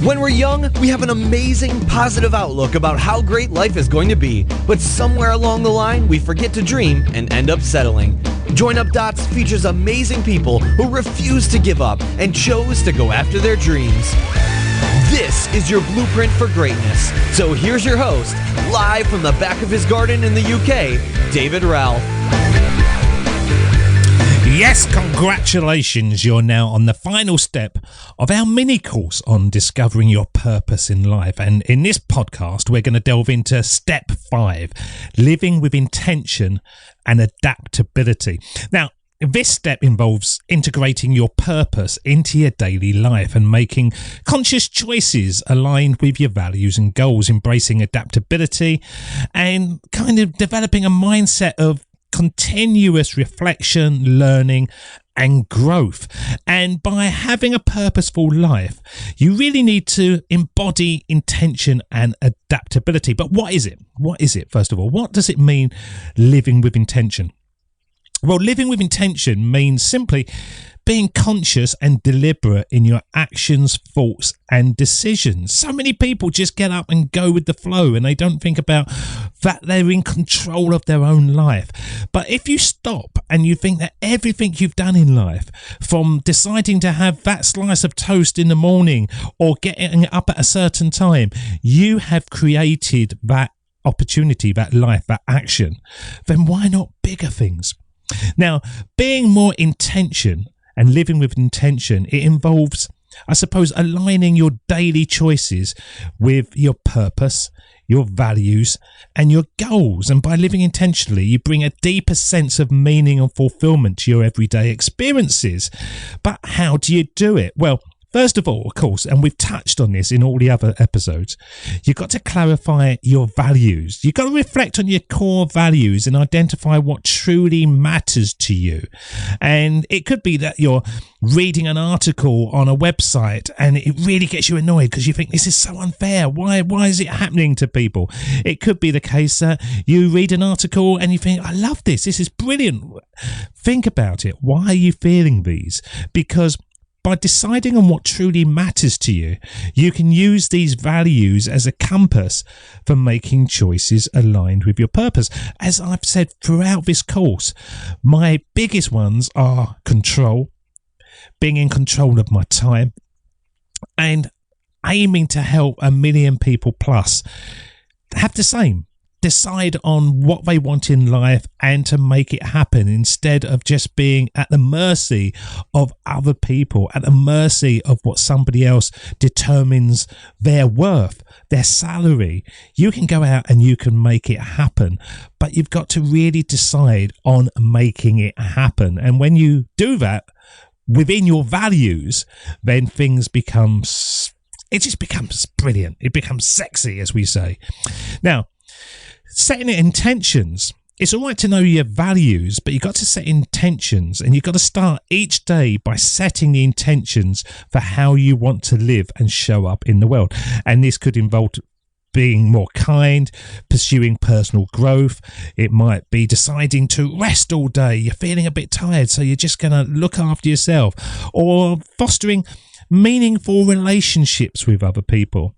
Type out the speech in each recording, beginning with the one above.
When we're young, we have an amazing, positive outlook about how great life is going to be, but somewhere along the line, we forget to dream and end up settling. Join Up Dots features amazing people who refuse to give up and chose to go after their dreams. This is your blueprint for greatness. So here's your host, live from the back of his garden in the UK, David Ralph. Yes, congratulations. You're now on the final step of our mini course on discovering your purpose in life. And in this podcast, we're going to delve into step 5, living with intention and adaptability. Now, this step involves integrating your purpose into your daily life and making conscious choices aligned with your values and goals, embracing adaptability and kind of developing a mindset of continuous reflection, learning and growth. And by having a purposeful life, you really need to embody intention and adaptability. But what is it? What is it, first of all? What does it mean, living with intention? Well, living with intention means simply being conscious and deliberate in your actions, thoughts and decisions. So many people just get up and go with the flow and they don't think about that they're in control of their own life. But if you stop and you think that everything you've done in life, from deciding to have that slice of toast in the morning or getting up at a certain time, you have created that opportunity, that life, that action, then why not bigger things? Now, being more intention and living with intention, it involves, I suppose, aligning your daily choices with your purpose, your values and your goals. And by living intentionally, you bring a deeper sense of meaning and fulfillment to your everyday experiences. But how do you do it? Well, first of all, of course, and we've touched on this in all the other episodes, you've got to clarify your values. You've got to reflect on your core values and identify what truly matters to you. And it could be that you're reading an article on a website and it really gets you annoyed because you think this is so unfair. Why is it happening to people? It could be the case that you read an article and you think, I love this. This is brilliant. Think about it. Why are you feeling these? Because by deciding on what truly matters to you, you can use these values as a compass for making choices aligned with your purpose. As I've said throughout this course, my biggest ones are control, being in control of my time, and aiming to help 1 million people plus have the same. Decide on what they want in life and to make it happen instead of just being at the mercy of other people, at the mercy of what somebody else determines their worth, their salary. You can go out and you can make it happen, but you've got to really decide on making it happen. And when you do that within your values, then things it just becomes brilliant. It becomes sexy, as we say. Now, setting intentions. It's all right to know your values, but you've got to set intentions, and you've got to start each day by setting the intentions for how you want to live and show up in the world. And this could involve being more kind, pursuing personal growth. It might be deciding to rest all day. You're feeling a bit tired, so you're just going to look after yourself, or fostering meaningful relationships with other people.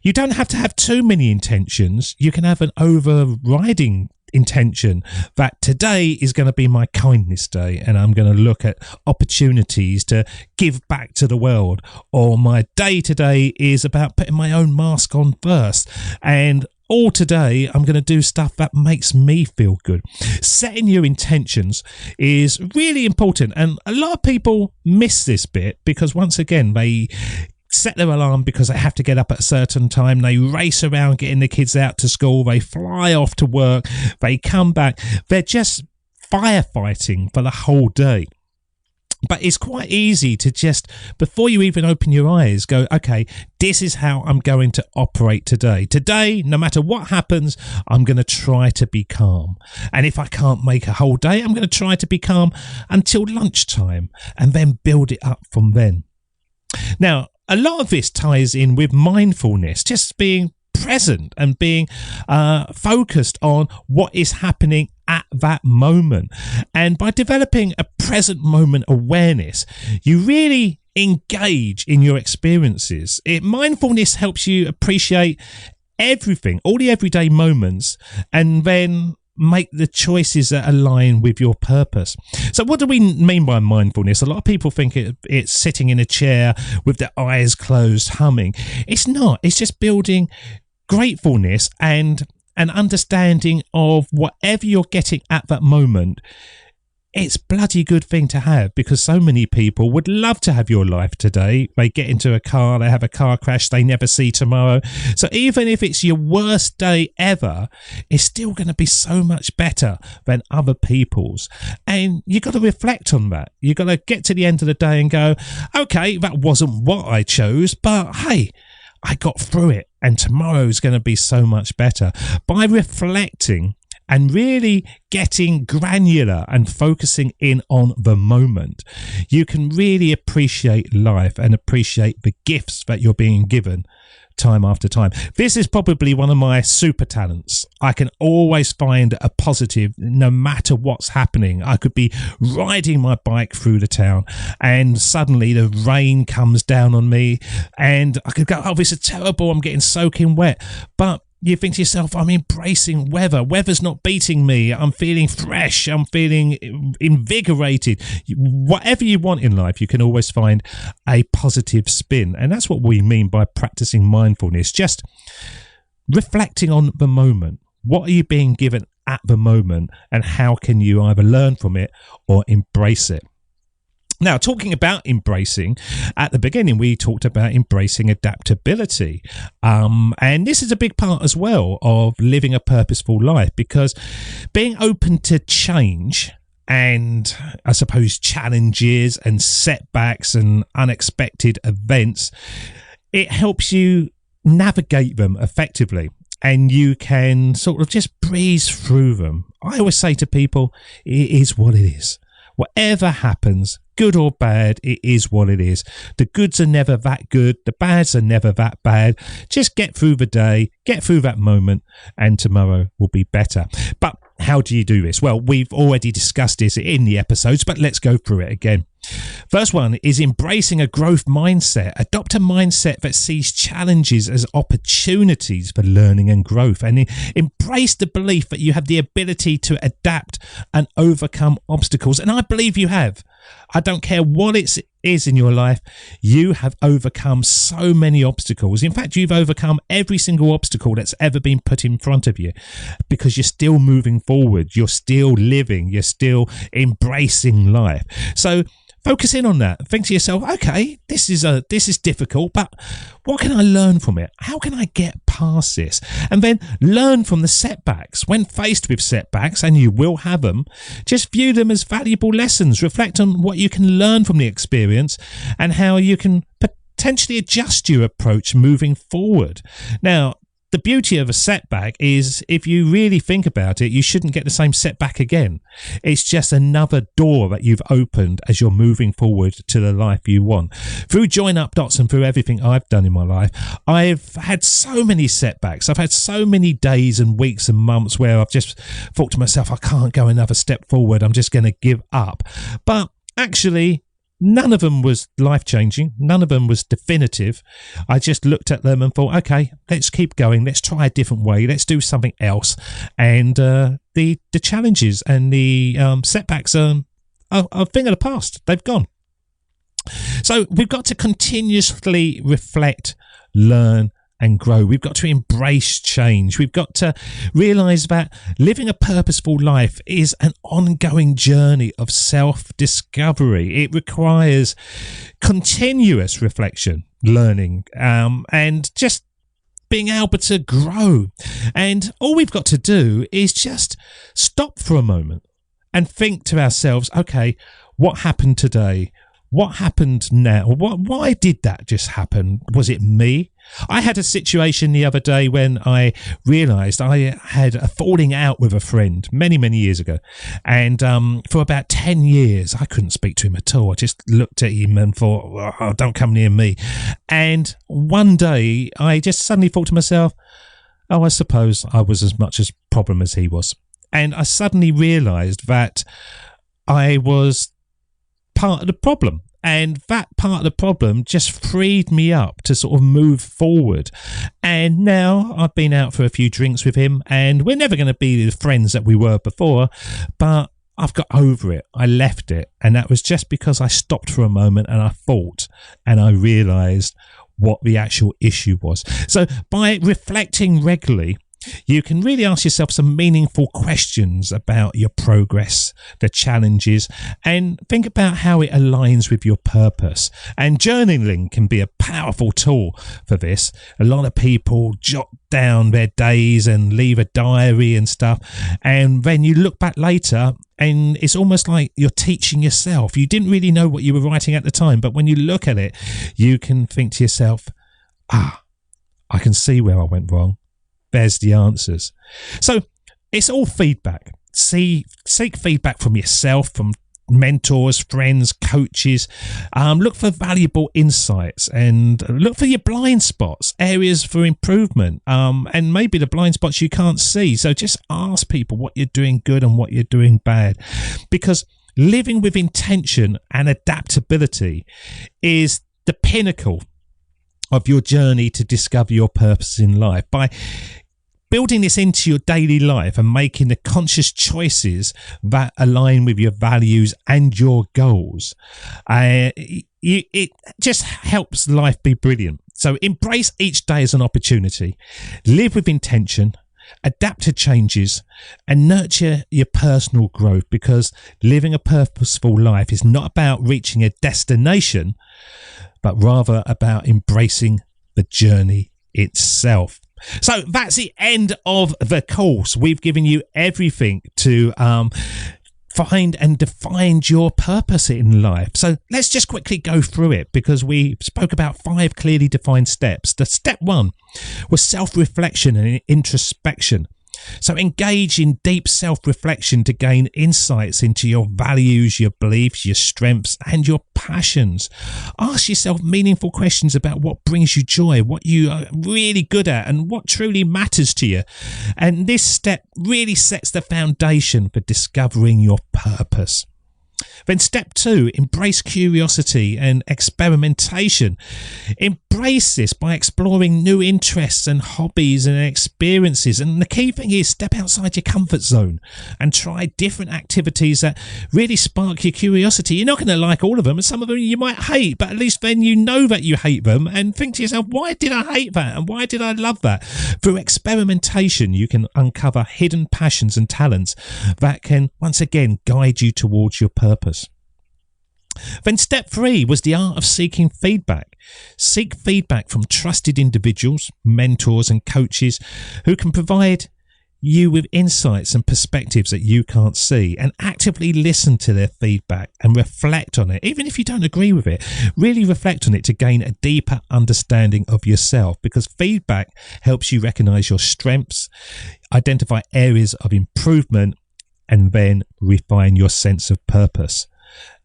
You don't have to have too many intentions. You can have an overriding intention that today is going to be my kindness day and I'm going to look at opportunities to give back to the world, or my day today is about putting my own mask on first, and all today I'm going to do stuff that makes me feel good. Setting your intentions is really important, and a lot of people miss this bit because, once again, they set their alarm because they have to get up at a certain time. They race around getting the kids out to school. They fly off to work. They come back. They're just firefighting for the whole day. But it's quite easy to just, before you even open your eyes, go, okay, this is how I'm going to operate today. Today, no matter what happens, I'm going to try to be calm. And if I can't make a whole day, I'm going to try to be calm until lunchtime and then build it up from then. Now, a lot of this ties in with mindfulness, just being present and being focused on what is happening at that moment. And by developing a present moment awareness, you really engage in your experiences. Mindfulness helps you appreciate everything, all the everyday moments, and then make the choices that align with your purpose. So what do we mean by mindfulness? A lot of people think it's sitting in a chair with their eyes closed humming. It's not. It's just building gratefulness and an understanding of whatever you're getting at that moment. It's a bloody good thing to have, because so many people would love to have your life today. They get into a car, they have a car crash, they never see tomorrow. So even if it's your worst day ever, it's still going to be so much better than other people's. And you got to reflect on that. You got to get to the end of the day and go, okay, that wasn't what I chose, but hey, I got through it, and tomorrow's going to be so much better. By reflecting and really getting granular and focusing in on the moment, you can really appreciate life and appreciate the gifts that you're being given time after time. This is probably one of my super talents. I can always find a positive no matter what's happening. I could be riding my bike through the town and suddenly the rain comes down on me and I could go, oh, this is terrible, I'm getting soaking wet. But you think to yourself, I'm embracing weather. Weather's not beating me. I'm feeling fresh. I'm feeling invigorated. Whatever you want in life, you can always find a positive spin. And that's what we mean by practicing mindfulness. Just reflecting on the moment. What are you being given at the moment? And how can you either learn from it or embrace it? Now, talking about embracing, at the beginning, we talked about embracing adaptability. And this is a big part as well of living a purposeful life, because being open to change and, I suppose, challenges and setbacks and unexpected events, it helps you navigate them effectively. And you can sort of just breeze through them. I always say to people, it is what it is. Whatever happens, good or bad, it is what it is. The goods are never that good. The bads are never that bad. Just get through the day, get through that moment, and tomorrow will be better. But how do you do this? Well, we've already discussed this in the episodes, but let's go through it again. First one is embracing a growth mindset. Adopt a mindset that sees challenges as opportunities for learning and growth, and embrace the belief that you have the ability to adapt and overcome obstacles. And I believe you have. I don't care what it is in your life, you have overcome so many obstacles. In fact, you've overcome every single obstacle that's ever been put in front of you, because you're still moving forward, you're still living, you're still embracing life. So focus in on that. Think to yourself, okay, this is difficult, but what can I learn from it? How can I get past this? And then learn from the setbacks. When faced with setbacks, and you will have them, just view them as valuable lessons. Reflect on what you can learn from the experience and how you can potentially adjust your approach moving forward. Now, the beauty of a setback is, if you really think about it, you shouldn't get the same setback again. It's just another door that you've opened as you're moving forward to the life you want. Through Join Up Dots and through everything I've done in my life, I've had so many setbacks. I've had so many days and weeks and months where I've just thought to myself, I can't go another step forward. I'm just going to give up. But actually, none of them was life-changing. None of them was definitive. I just looked at them and thought, okay, let's keep going. Let's try a different way. Let's do something else. And the challenges and the setbacks are a thing of the past. They've gone. So we've got to continuously reflect, learn, and grow. We've got to embrace change. We've got to realise that living a purposeful life is an ongoing journey of self-discovery. It requires continuous reflection, learning, and just being able to grow. And all we've got to do is just stop for a moment and think to ourselves, okay, what happened today? What happened now? Why did that just happen? Was it me? I had a situation the other day when I realised I had a falling out with a friend many, many years ago. And for about 10 years, I couldn't speak to him at all. I just looked at him and thought, oh, don't come near me. And one day, I just suddenly thought to myself, oh, I suppose I was as much a problem as he was. And I suddenly realised that I was part of the problem, And that part of the problem just freed me up to sort of move forward. And now I've been out for a few drinks with him, and we're never going to be the friends that we were before, but I've got over it. I left it. And that was just because I stopped for a moment and I thought, and I realised what the actual issue was. So by reflecting regularly, you can really ask yourself some meaningful questions about your progress, the challenges, and think about how it aligns with your purpose. And journaling can be a powerful tool for this. A lot of people jot down their days and leave a diary and stuff, and then you look back later and it's almost like you're teaching yourself. You didn't really know what you were writing at the time, but when you look at it, you can think to yourself, I can see where I went wrong. There's the answers. So it's all feedback. Seek feedback from yourself, from mentors, friends, coaches. Look for valuable insights and look for your blind spots, areas for improvement, and maybe the blind spots you can't see. So just ask people what you're doing good and what you're doing bad, because living with intention and adaptability is the pinnacle of your journey to discover your purpose in life. By building this into your daily life and making the conscious choices that align with your values and your goals, it just helps life be brilliant. So embrace each day as an opportunity, live with intention, adapt to changes, and nurture your personal growth, because living a purposeful life is not about reaching a destination, but rather about embracing the journey itself. So that's the end of the course. We've given you everything to find and define your purpose in life. So let's just quickly go through it, because we spoke about 5 clearly defined steps. The step 1 was self-reflection and introspection. So engage in deep self-reflection to gain insights into your values, your beliefs, your strengths, and your passions. Ask yourself meaningful questions about what brings you joy, what you are really good at, and what truly matters to you. And this step really sets the foundation for discovering your purpose. Then step 2, embrace curiosity and experimentation. Embrace this by exploring new interests and hobbies and experiences. And the key thing is step outside your comfort zone and try different activities that really spark your curiosity. You're not going to like all of them, and some of them you might hate, but at least then you know that you hate them, and think to yourself, why did I hate that and why did I love that? Through experimentation, you can uncover hidden passions and talents that can once again guide you towards your purpose. Then step 3 was the art of seeking feedback. Seek feedback from trusted individuals, mentors and coaches who can provide you with insights and perspectives that you can't see, and actively listen to their feedback and reflect on it. Even if you don't agree with it, really reflect on it to gain a deeper understanding of yourself, because feedback helps you recognize your strengths, identify areas of improvement, and then refine your sense of purpose.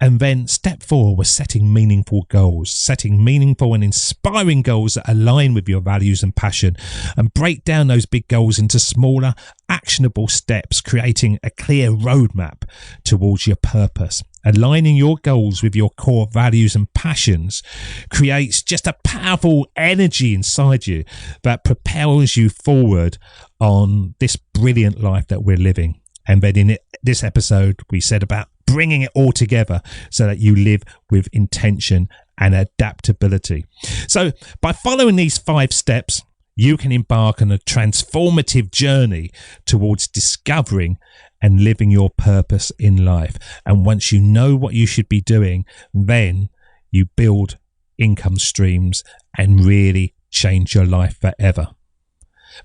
And then step 4 was setting meaningful goals, setting meaningful and inspiring goals that align with your values and passion, and break down those big goals into smaller, actionable steps, creating a clear roadmap towards your purpose. Aligning your goals with your core values and passions creates just a powerful energy inside you that propels you forward on this brilliant life that we're living. And then in this episode, we said about bringing it all together so that you live with intention and adaptability. So by following these 5 steps, you can embark on a transformative journey towards discovering and living your purpose in life. And once you know what you should be doing, then you build income streams and really change your life forever.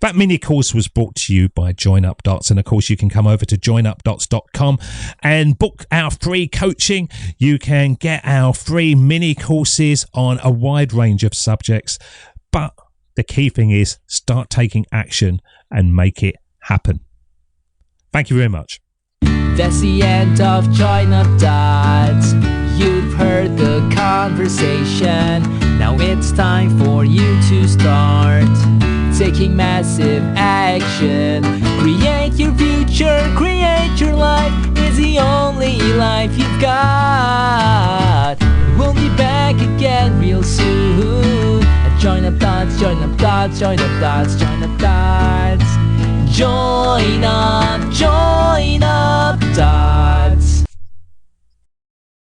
That mini course was brought to you by Join Up Dots, and of course you can come over to joinupdots.com and book our free coaching. You can get our free mini courses on a wide range of subjects, but the key thing is start taking action and make it happen. Thank you very much. That's the end of Join Up Dots. You've heard the conversation. Now it's time for you to start taking massive action. Create your future, create your life. It's the only life you've got. Will you again real soon. Join up dots, join up dots, join up dots, join up dots. Join up, join